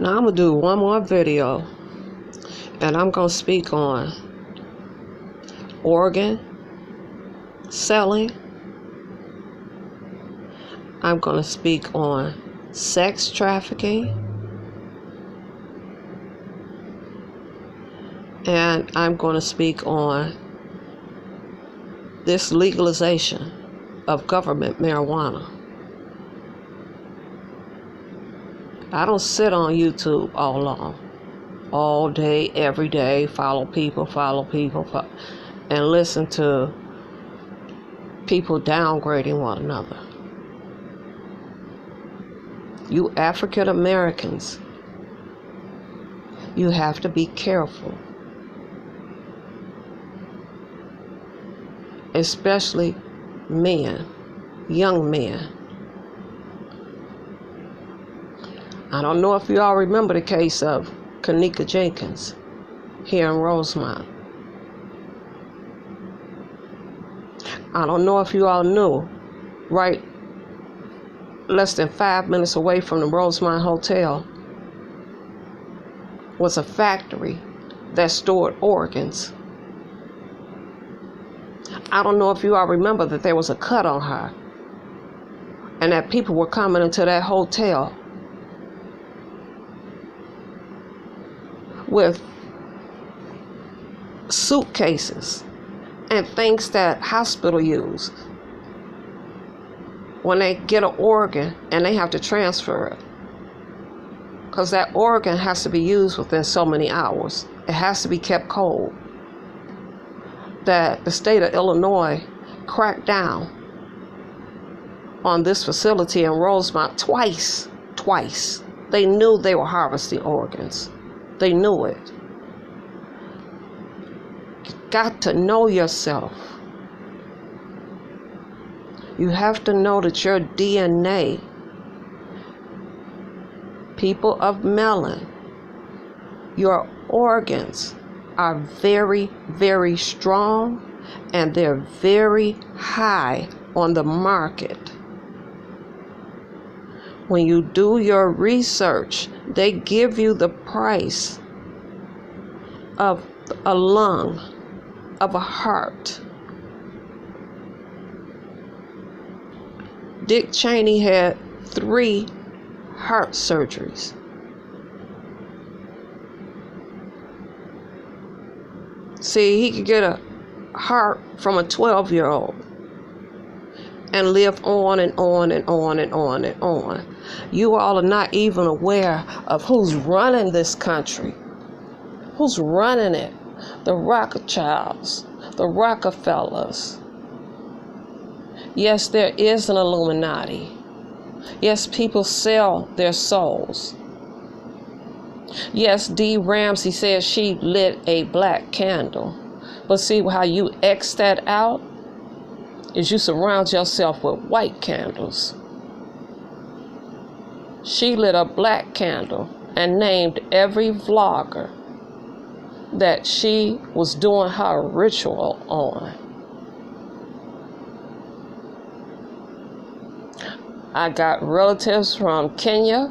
Now I'm going to do one more video, and I'm going to speak on organ selling. I'm going to speak on sex trafficking. And I'm going to speak on this legalization of government marijuana. I don't sit on YouTube all day, every day, follow people, and listen to people downgrading one another. You African Americans, you have to be careful. Especially men, young men. I don't know if you all remember the case of Kanika Jenkins here in Rosemont. I don't know if you all knew, right less than 5 minutes away from the Rosemont Hotel was a factory that stored organs. I don't know if you all remember that there was a cut on her and that people were coming into that hotel with suitcases and things that hospital use when they get an organ and they have to transfer it, because that organ has to be used within so many hours. It has to be kept cold. That the state of Illinois cracked down on this facility in Rosemont twice. They knew they were harvesting organs. They knew it. You got to know yourself. You have to know that your DNA, people of melon, your organs are very, very strong, and they're very high on the market. When you do your research, they give you the price of a lung, of a heart. Dick Cheney had 3 heart surgeries. See, he could get a heart from a 12-year-old and live on and on and on and on and on. You all are not even aware of who's running this country. Who's running it? The Rothschilds, the Rockefellers. Yes, there is an Illuminati. Yes, people sell their souls. Yes, Dee Ramsey says she lit a black candle. But see, how you X that out is you surround yourself with white candles. She lit a black candle and named every vlogger that she was doing her ritual on. I got relatives from Kenya.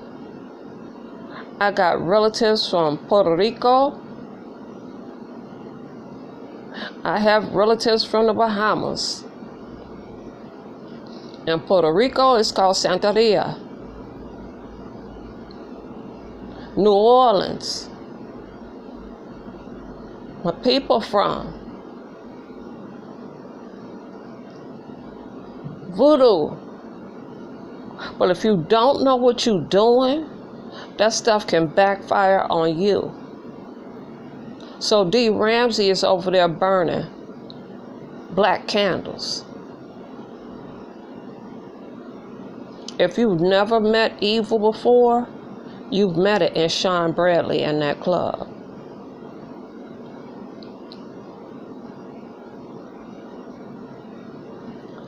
I got relatives from Puerto Rico. I have relatives from the Bahamas. In Puerto Rico, it's called Santeria. New Orleans. Where people from. Voodoo. But if you don't know what you're doing, that stuff can backfire on you. So Dee Ramsey is over there burning black candles. If you've never met evil before, you've met it in Sean Bradley in that club.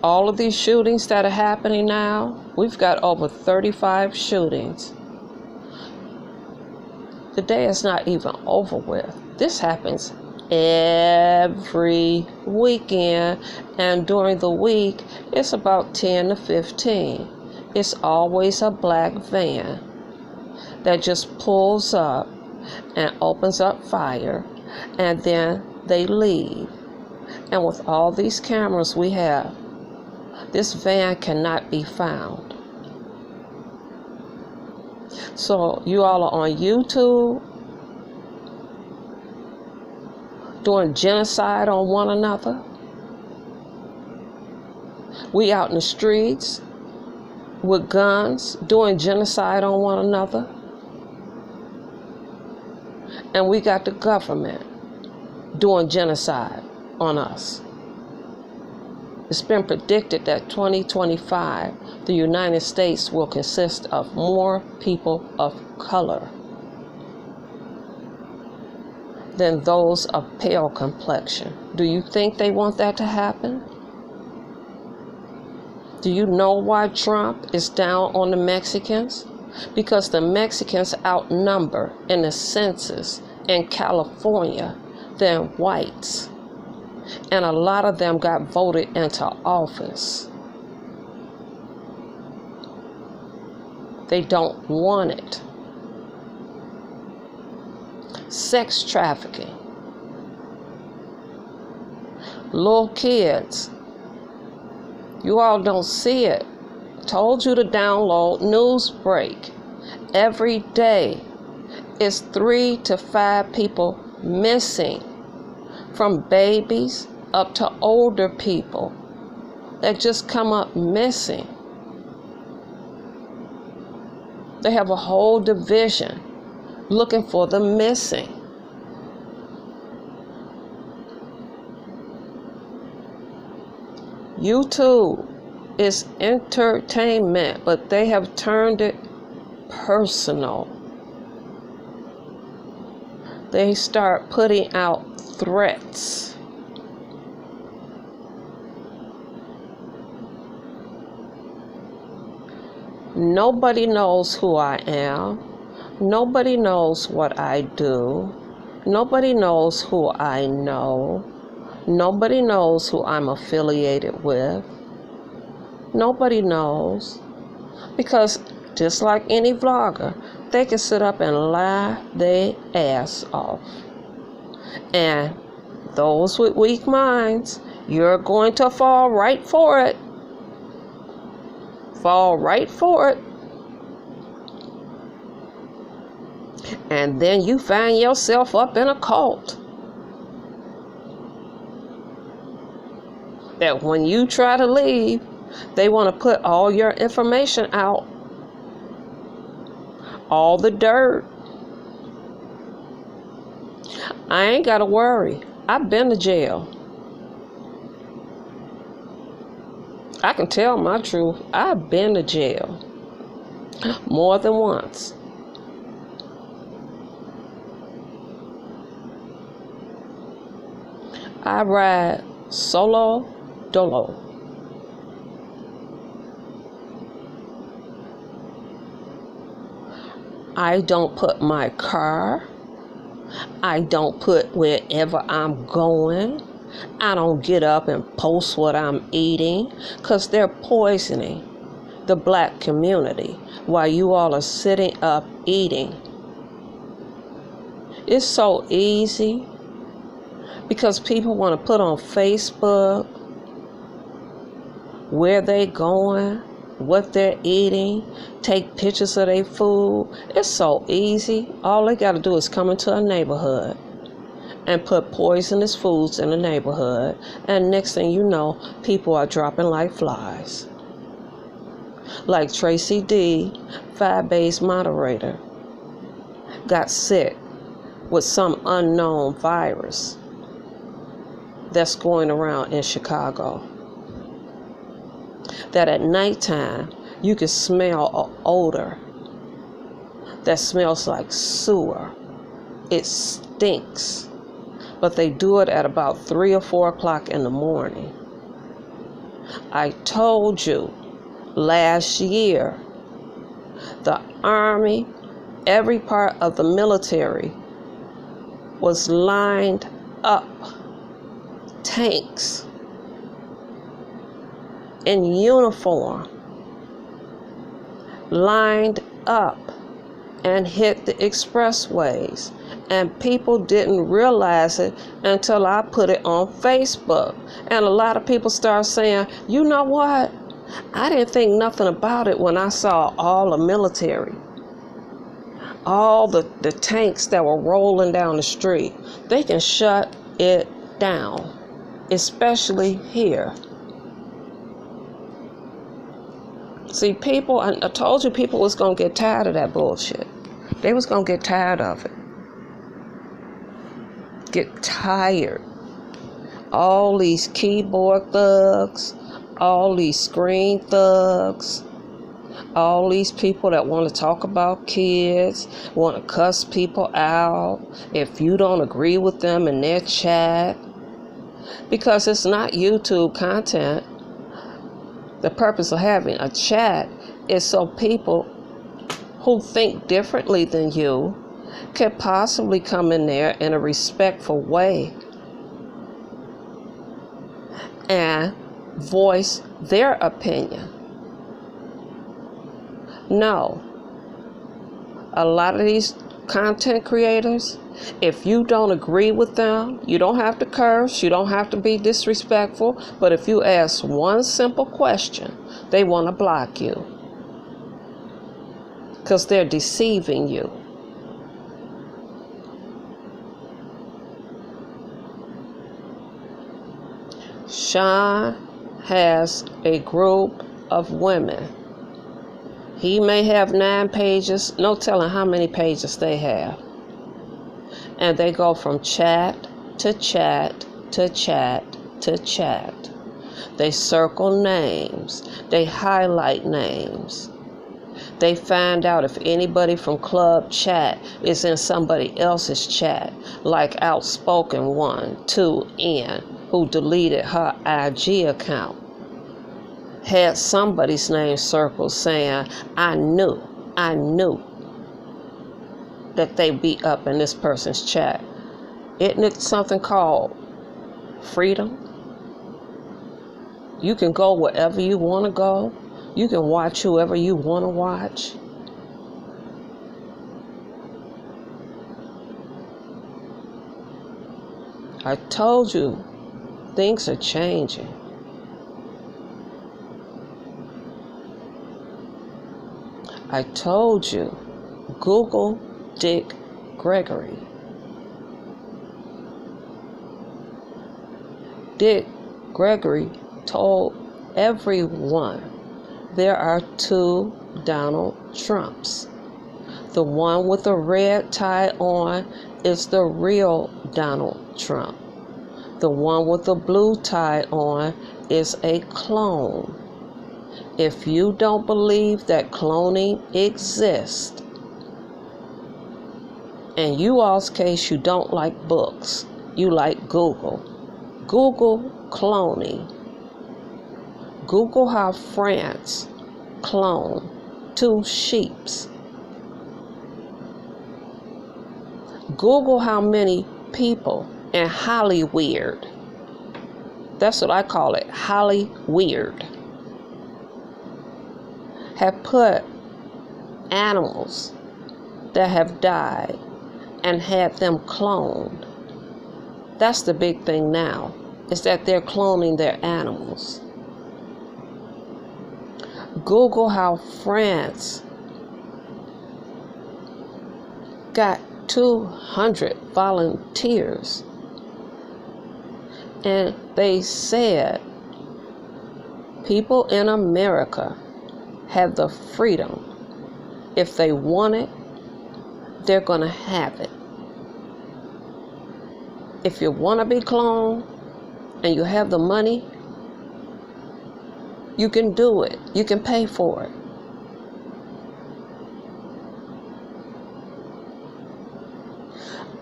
All of these shootings that are happening now, we've got over 35 shootings. The day is not even over with. This happens every weekend, and during the week, it's about 10 to 15. It's always a black van. that just pulls up and opens up fire, and then they leave. And with all these cameras we have, this van cannot be found. So you all are on YouTube doing genocide on one another. We out in the streets with guns doing genocide on one another. And we got the government doing genocide on us. It's been predicted that 2025, the United States will consist of more people of color than those of pale complexion. Do you think they want that to happen? Do you know why Trump is down on the Mexicans? Because the Mexicans outnumber in the census in California than whites. And a lot of them got voted into office. They don't want it. Sex trafficking. Little kids. You all don't see it. Told you to download Newsbreak. Every day is 3 to 5 people missing, from babies up to older people that just come up missing. They have a whole division looking for the missing. YouTube is entertainment, but they have turned it personal. They start putting out threats. Nobody knows who I am. Nobody knows what I do. Nobody knows who I know. Nobody knows who I'm affiliated with. Nobody knows. Because just like any vlogger, they can sit up and lie their ass off. And those with weak minds, you're going to fall right for it. Fall right for it. And then you find yourself up in a cult. That when you try to leave, they want to put all your information out. All the dirt. I ain't got to worry. I've been to jail. I can tell my truth. I've been to jail. More than once. I ride solo dolo. I don't put my car. I don't put wherever I'm going. I don't get up and post what I'm eating, because they're poisoning the black community while you all are sitting up eating. It's so easy because people want to put on Facebook where they're going, what they're eating, take pictures of their food. It's so easy. All they got to do is come into a neighborhood and put poisonous foods in the neighborhood, and next thing you know, people are dropping like flies. Like Tracy D, 5 Bays moderator, got sick with some unknown virus that's going around in Chicago. That at nighttime, you can smell an odor that smells like sewer. It stinks. But they do it at about 3 or 4 o'clock in the morning. I told you last year, the Army, every part of the military was lined up. Tanks in uniform, lined up and hit the expressways. And people didn't realize it until I put it on Facebook. And a lot of people start saying, you know what? I didn't think nothing about it when I saw all the military. All the tanks that were rolling down the street. They can shut it down. Especially here. See, people, I told you people was going to get tired of that bullshit. They was going to get tired of it. Get tired. All these keyboard thugs, all these screen thugs, all these people that want to talk about kids, want to cuss people out if you don't agree with them in their chat. Because it's not YouTube content. The purpose of having a chat is so people who think differently than you can possibly come in there in a respectful way and voice their opinion. No. A lot of these content creators, if you don't agree with them, you don't have to curse, you don't have to be disrespectful, but if you ask one simple question, they want to block you because they're deceiving you. Sean has a group of women. He may have 9 pages, no telling how many pages they have. And they go from chat to chat to chat to chat. They circle names. They highlight names. They find out if anybody from Club Chat is in somebody else's chat, like Outspoken 2N, who deleted her IG account. Had somebody's name circled saying, I knew that they be up in this person's chat. Isn't it something called freedom? You can go wherever you want to go. You can watch whoever you want to watch. I told you, things are changing. I told you, Google Dick Gregory. Dick Gregory told everyone there are 2 Donald Trumps. The one with the red tie on is the real Donald Trump. The one with the blue tie on is a clone. If you don't believe that cloning exists, in you all's case you don't like books, you like Google. Google cloning. Google how France cloned 2 sheeps. Google how many people in Hollyweird, that's what I call it, Hollyweird, have put animals that have died and had them cloned. That's the big thing now, is that they're cloning their animals. Google how France got 200 volunteers, and they said people in America have the freedom. If they want it, they're going to have it. If you want to be cloned and you have the money, you can do it. You can pay for it.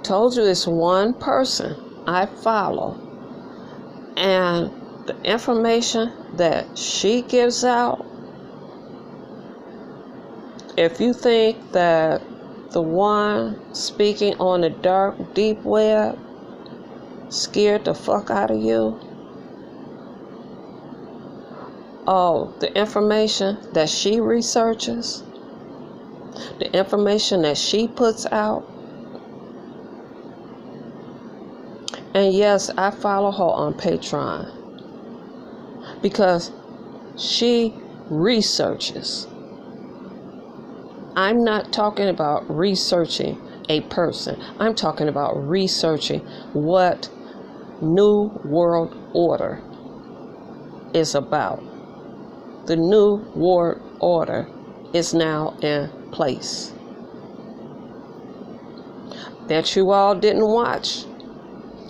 Told you it's one person I follow, and the information that she gives out, if you think that the one speaking on the dark, deep web scared the fuck out of you, oh, the information that she researches, The information that she puts out. And yes, I follow her on Patreon because she researches. I'm not talking about researching a person. I'm talking about researching what New World Order is about. The New World Order is now in place. That you all didn't watch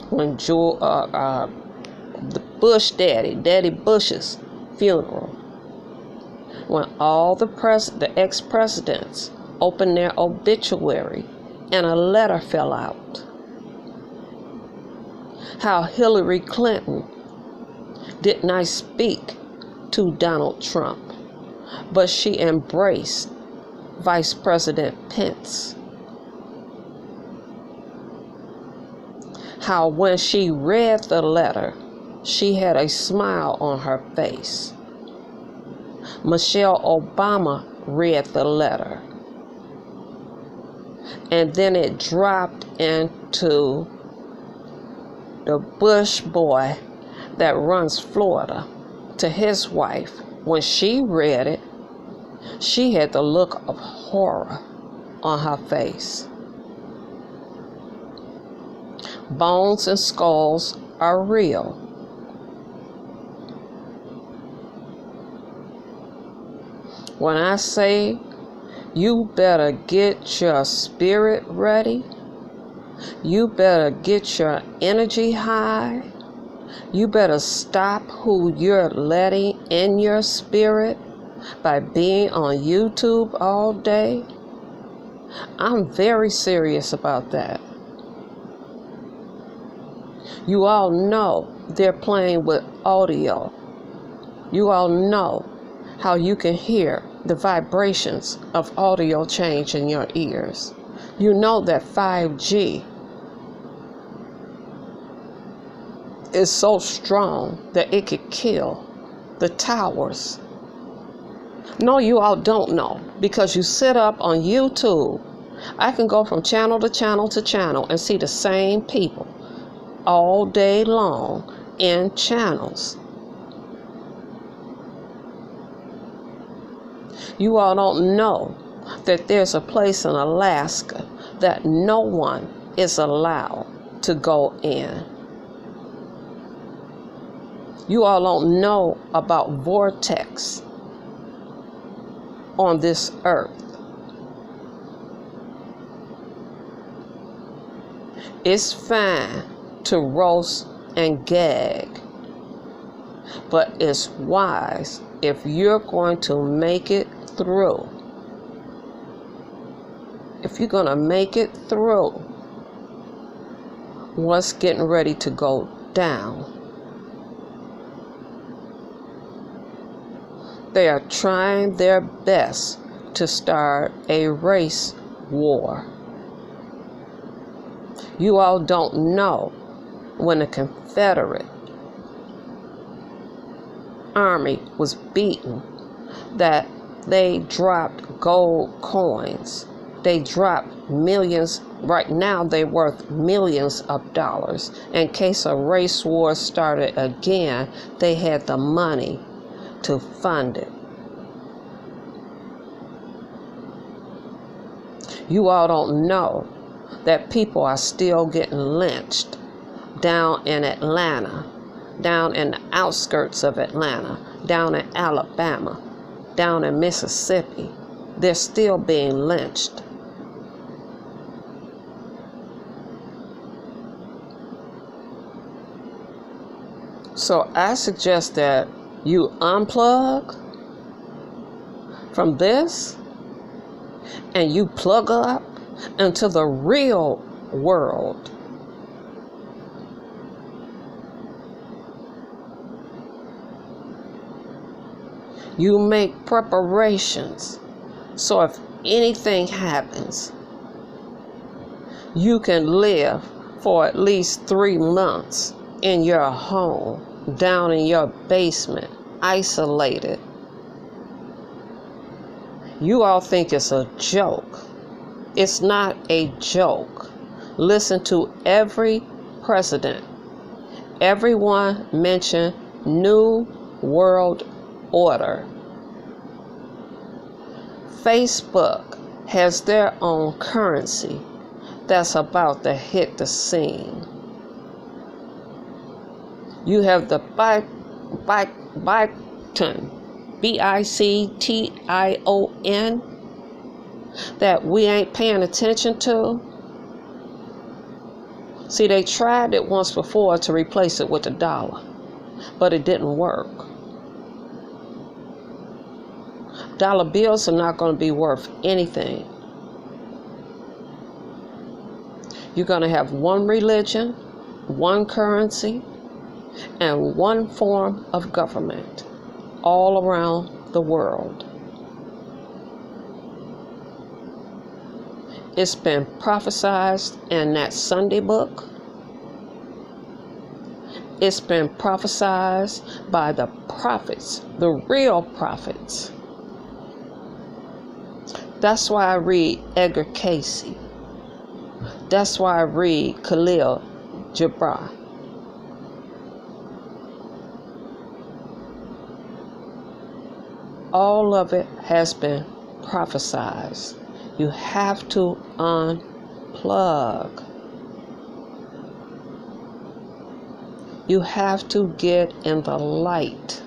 when the Bush Daddy Bush's funeral, when all the ex-presidents opened their obituary and a letter fell out. How Hillary Clinton did not speak to Donald Trump, but she embraced Vice President Pence. How when she read the letter, she had a smile on her face. Michelle Obama read the letter, and then it dropped into the Bush boy that runs Florida to his wife. When she read it, she had the look of horror on her face. Bones and skulls are real. When I say you better get your spirit ready, you better get your energy high, you better stop who you're letting in your spirit by being on YouTube all day. I'm very serious about that. You all know they're playing with audio. You all know how you can hear the vibrations of audio change in your ears. You know that 5G is so strong that it could kill the towers. No, you all don't know, because you sit up on YouTube. I can go from channel to channel to channel and see the same people all day long in channels. You all don't know that there's a place in Alaska that no one is allowed to go in. You all don't know about vortex on this earth. It's fine to roast and gag, but it's wise if you're going to make it through. If you're going to make it through what's getting ready to go down. They are trying their best to start a race war. You all don't know when the Confederate Army was beaten that they dropped gold coins. They dropped millions. Right now they're worth millions of dollars. In case a race war started again, they had the money to fund it. You all don't know that people are still getting lynched down in Atlanta, down in the outskirts of Atlanta, down in Alabama, down in Mississippi. They're still being lynched. So I suggest that you unplug from this and you plug up into the real world. You make preparations so if anything happens, you can live for at least 3 months in your home, down in your basement, isolated. You all think it's a joke. It's not a joke. Listen to every president. Everyone mentioned New World Order. Facebook has their own currency that's about to hit the scene. You have the Bicton, Biction, that we ain't paying attention to. See, they tried it once before to replace it with the dollar, but it didn't work. Dollar bills are not going to be worth anything. You're going to have one religion, one currency, and one form of government all around the world. It's been prophesied in that Sunday book. It's been prophesied by the prophets, the real prophets. That's why I read Edgar Casey. That's why I read Khalil Gibran. All of it has been prophesied. You have to unplug. You have to get in the light.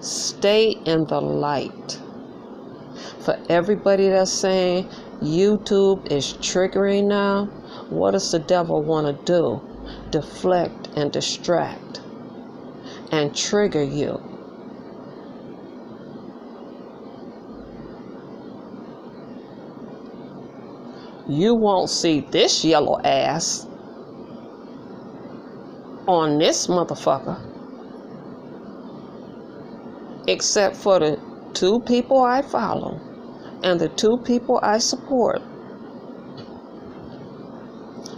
Stay in the light. For everybody that's saying YouTube is triggering now, what does the devil want to do? Deflect and distract and trigger you. You won't see this yellow ass on this motherfucker, except for the 2 people I follow and the 2 people I support,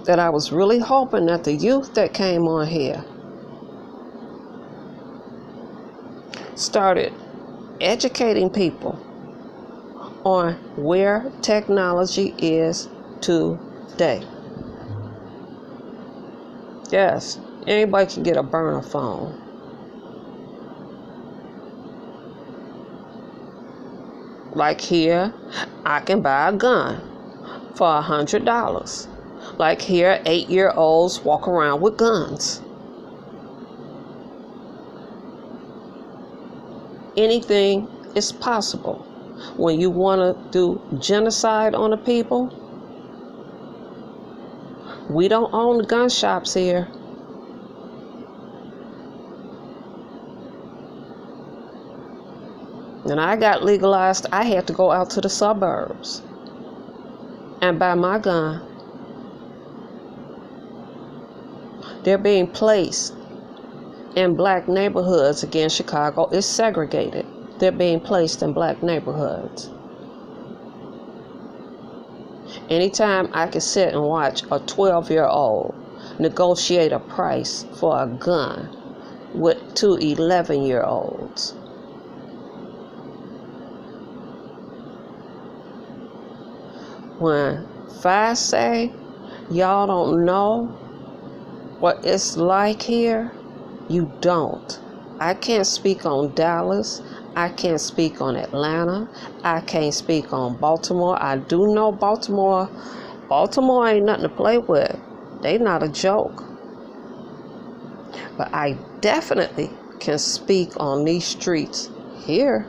that I was really hoping that the youth that came on here started educating people on where technology is today. Yes, anybody can get a burner phone. Like here, I can buy a gun for $100. Like here, 8-year-olds walk around with guns. Anything is possible. When you want to do genocide on the people, we don't own the gun shops here. When I got legalized, I had to go out to the suburbs and buy my gun. They're being placed in black neighborhoods. Again, Chicago is segregated. They're being placed in black neighborhoods. Anytime I can sit and watch a 12-year-old negotiate a price for a gun with 2 11-year-olds. When I say y'all don't know what it's like here, you don't. I can't speak on Dallas. I can't speak on Atlanta. I can't speak on Baltimore. I do know Baltimore. Baltimore ain't nothing to play with. They not a joke. But I definitely can speak on these streets here.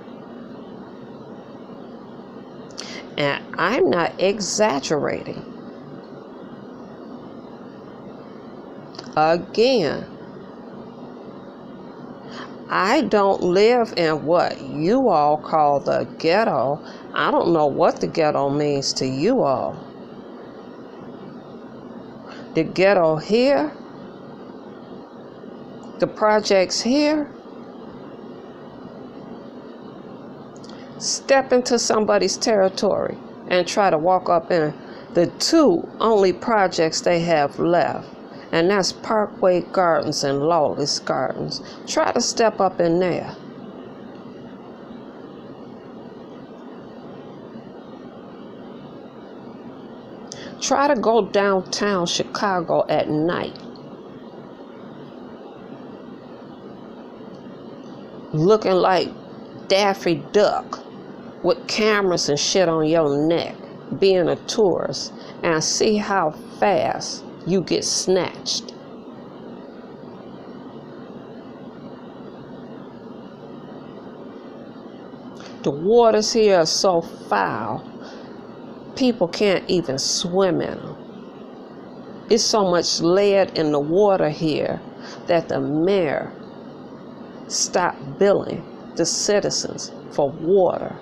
And I'm not exaggerating. Again, I don't live in what you all call the ghetto. I don't know what the ghetto means to you all. The ghetto here, the projects here. Step into somebody's territory and try to walk up in the 2 only projects they have left. And that's Parkway Gardens and Lawless Gardens. Try to step up in there. Try to go downtown Chicago at night. Looking like Daffy Duck with cameras and shit on your neck, being a tourist, and see how fast you get snatched. The waters here are so foul, people can't even swim in them. It's so much lead in the water here that the mayor stopped billing the citizens for water.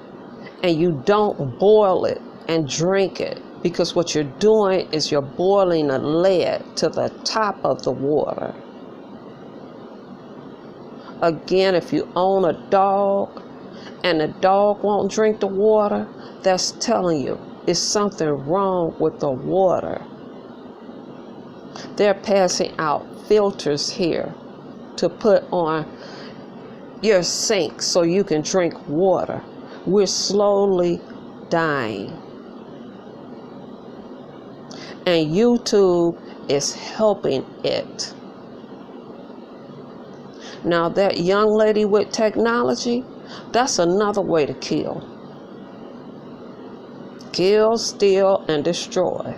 And you don't boil it and drink it, because what you're doing is you're boiling the lead to the top of the water. Again, if you own a dog and the dog won't drink the water, that's telling you it's something wrong with the water. They're passing out filters here to put on your sink so you can drink water. We're slowly dying. And YouTube is helping it. Now that young lady with technology, that's another way to kill. Kill, steal, and destroy.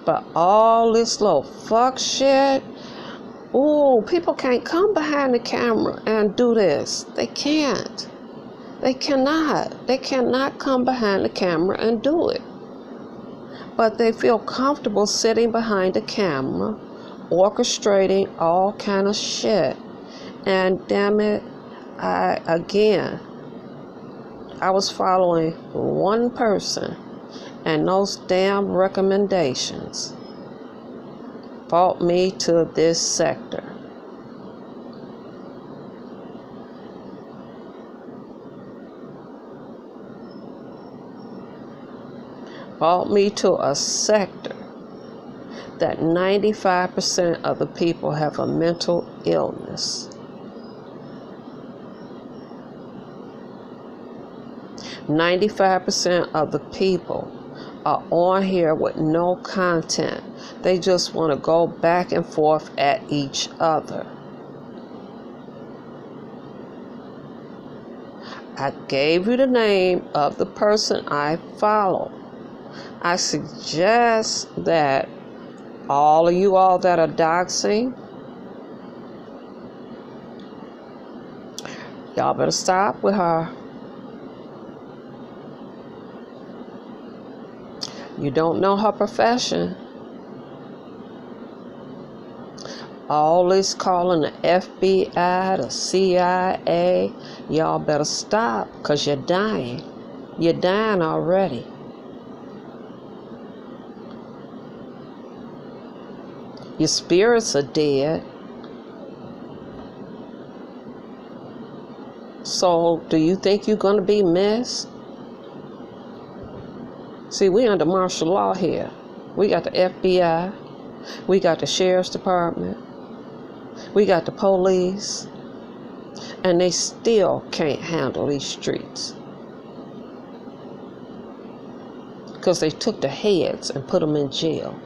But all this little fuck shit, ooh, people can't come behind the camera and do this. They can't. They cannot. They cannot come behind the camera and do it. But they feel comfortable sitting behind the camera, orchestrating all kind of shit. And damn it, I was following one person, and those damn recommendations brought me to this sector. Brought me to a sector that 95% of the people have a mental illness. 95% of the people are on here with no content. They just want to go back and forth at each other. I gave you the name of the person I follow. I suggest that all of you all that are doxing, y'all better stop with her. You don't know her profession. All this calling the FBI, the CIA, y'all better stop, because you're dying. You're dying already. Your spirits are dead. So, do you think you're going to be missed? See, we under martial law here. We got the FBI. We got the sheriff's department. We got the police. And they still can't handle these streets. Because they took the heads and put them in jail.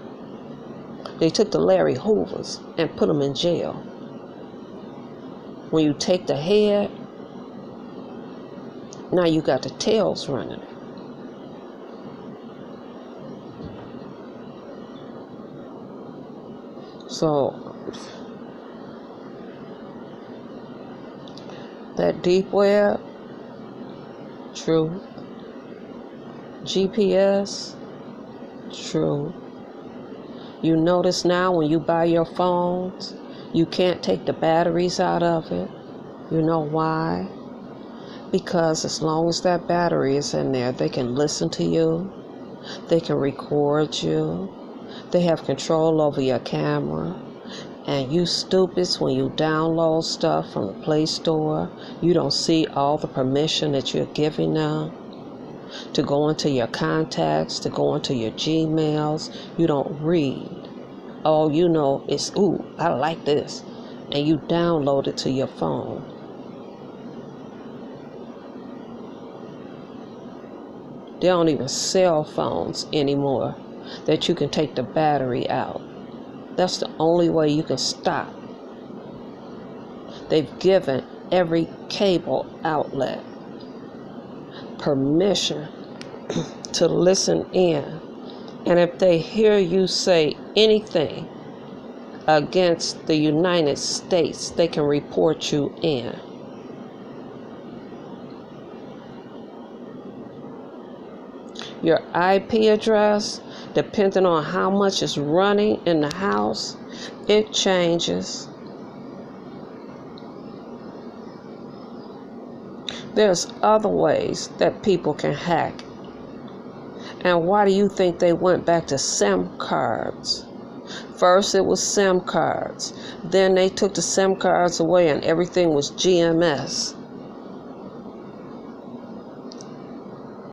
They took the Larry Hoovers and put them in jail. When you take the head, now you got the tails running it. So, that deep web, true. GPS, true. You notice now when you buy your phones, you can't take the batteries out of it. You know why? Because as long as that battery is in there, they can listen to you. They can record you. They have control over your camera. And you stupids, when you download stuff from the Play Store, you don't see all the permission that you're giving them to go into your contacts, to go into your Gmails. You don't read. All you know is, ooh, I like this. And you download it to your phone. They don't even sell phones anymore that you can take the battery out. That's the only way you can stop. They've given every cable outlet permission to listen in. And if they hear you say anything against the United States, they can report you in. Your IP address, depending on how much is running in the house, it changes. There's other ways that people can hack. And why do you think they went back to SIM cards? First it was SIM cards. Then they took the SIM cards away and everything was GMS.